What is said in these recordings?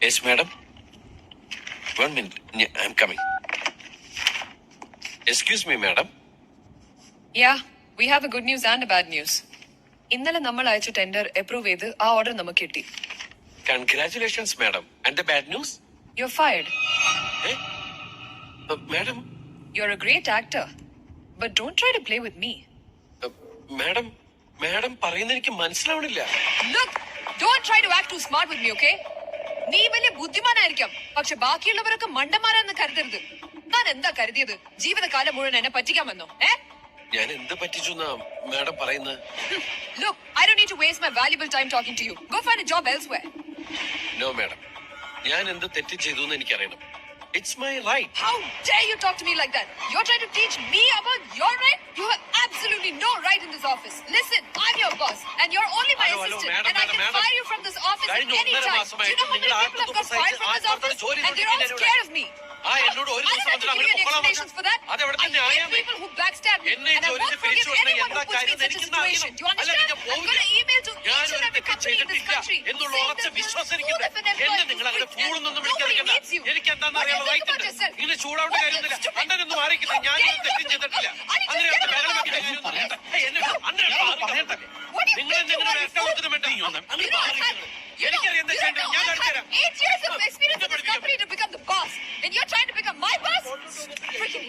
Yes, madam. 1 minute. I'm coming. Excuse me, madam. Yeah, we have a good news and a bad news. ഇന്നലെ നമ്മൾ അയച്ച tender approve ചെയ്ത് ആ order നമുക്ക് കിട്ടി. Congratulations, madam. And the bad news? You're fired. Eh? Madam. You're a great actor. But don't try to play with me. Madam പറയുന്നത് എനിക്ക് മനസ്സിലാവണില്ല. Look, don't try to act too smart with me, okay? നീ വലിയ ബുദ്ധിമാനായിരിക്കാം, പക്ഷെ ബാക്കിയുള്ളവരൊക്കെ മണ്ടന്മാരാന്ന് കരുതരുത്. ഞാൻ എന്താ കരുതിയത്? ജീവിതകാലം മുഴുവൻ എന്നെ പറ്റിക്കാമെന്നോ? ഞാൻ എന്ത് പറ്റിച്ചു മാഡം പറയുന്നത്? Look, I don't need to waste my valuable time talking to you. Go find a job elsewhere. No, madam. ഞാൻ എന്ത് തെറ്റ് ചെയ്തു എന്ന് എനിക്കറിയണം. It's my right. How dare you talk to me like that? You're trying to teach me about your right? You have absolutely no right in this office. Listen, I'm your boss, and you're only my assistant, madam, and I can fire you from this office at any time. Do you know how many people have got fired from this office? And they're all scared of me. I don't have to give you any explanations for that. I hate people who backstab me, and I won't forgive anyone who puts me in such a situation. Do you understand? I'm going to email to each and every company in this country saying that this fool of an employee is and nobody needs you. What do you think about yourself? ഇങ്ങനെ ചൂടാവേണ്ട കാര്യമൊന്നുമില്ല. അണ്ണനൊന്നും മാറിക്കില്ല. ഞാനൊന്നും തെറ്റും ചെയ്തിട്ടില്ല. എനിക്കറിയാം എന്താ ചെയ്യേണ്ടത്. ഞാൻ കാണിച്ചുതരാം. 8 years of experience in this company to become the boss, and you're trying to become my boss? Freaking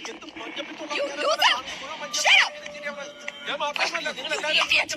you loser! Shut up! ഞാൻ മാത്രമല്ല, നിങ്ങൾ You idiot!